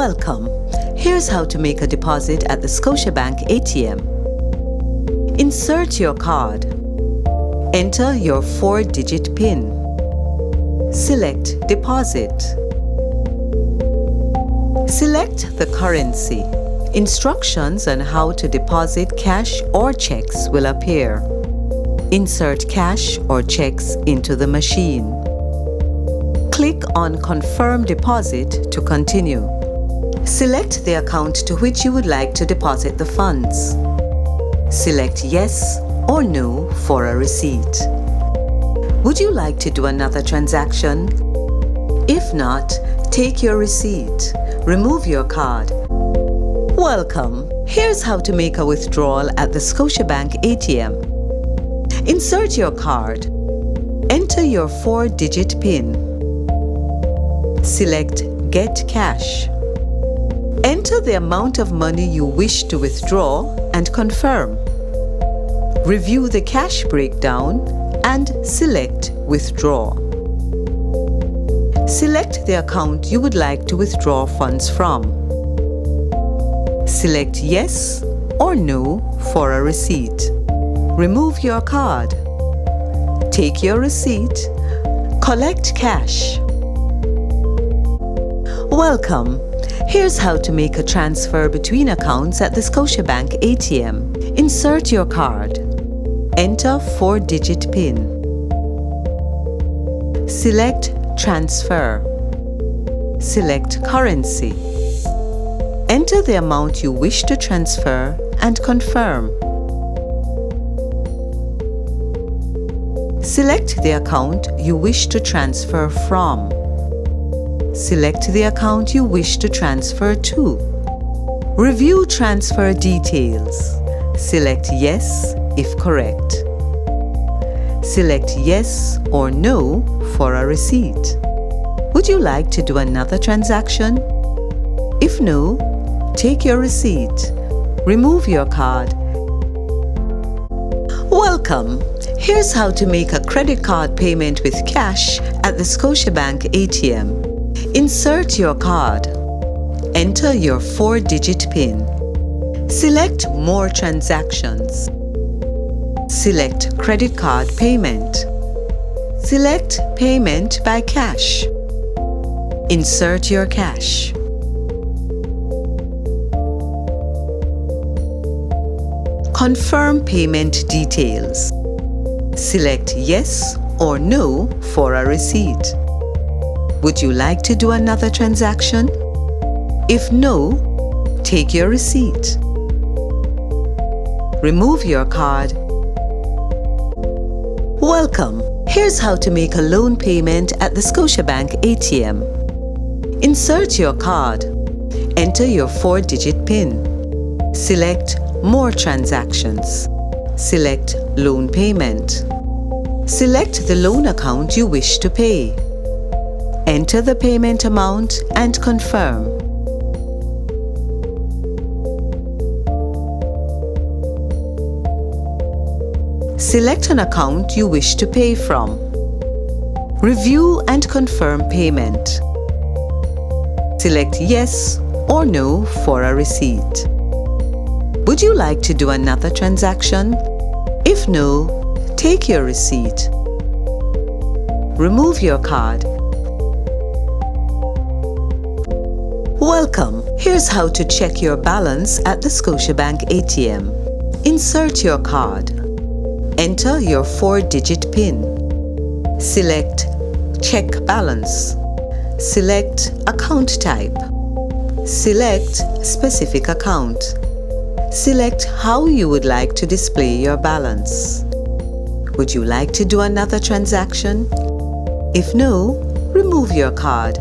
Welcome. Here's how to make a deposit at the Scotiabank ATM. Insert your card. Enter your 4-digit PIN. Select Deposit. Select the currency. Instructions on how to deposit cash or checks will appear. Insert cash or checks into the machine. Click on Confirm Deposit to continue. Select the account to which you would like to deposit the funds. Select Yes or No for a receipt. Would you like to do another transaction? If not, take your receipt. Remove your card. Welcome. Here's how to make a withdrawal at the Scotiabank ATM. Insert your card. Enter your 4-digit PIN. Select Get Cash. Enter the amount of money you wish to withdraw and confirm. Review the cash breakdown and select Withdraw. Select the account you would like to withdraw funds from. Select Yes or No for a receipt. Remove your card. Take your receipt. Collect cash. Welcome. Here's how to make a transfer between accounts at the Scotiabank ATM. Insert your card. Enter 4-digit PIN. Select Transfer. Select Currency. Enter the amount you wish to transfer and confirm. Select the account you wish to transfer from. Select the account you wish to transfer to. Review transfer details. Select Yes if correct. Select Yes or No for a receipt. Would you like to do another transaction? If no, take your receipt. Remove your card. Welcome. Here's how to make a credit card payment with cash at the Scotiabank ATM. Insert your card. Enter your 4-digit PIN. Select More Transactions. Select Credit Card Payment. Select Payment by Cash. Insert your cash. Confirm payment details. Select Yes or No for a receipt. Would you like to do another transaction? If no, take your receipt. Remove your card. Welcome. Here's how to make a loan payment at the Scotiabank ATM. Insert your card. Enter your 4-digit PIN. Select More Transactions. Select Loan Payment. Select the loan account you wish to pay. Enter the payment amount and confirm. Select an account you wish to pay from. Review and confirm payment. Select Yes or No for a receipt. Would you like to do another transaction? If no, take your receipt. Remove your card. Welcome. Here's how to check your balance at the Scotiabank ATM. Insert your card. Enter your 4-digit PIN. Select Check Balance. Select Account Type. Select Specific Account. Select how you would like to display your balance. Would you like to do another transaction? If no, remove your card.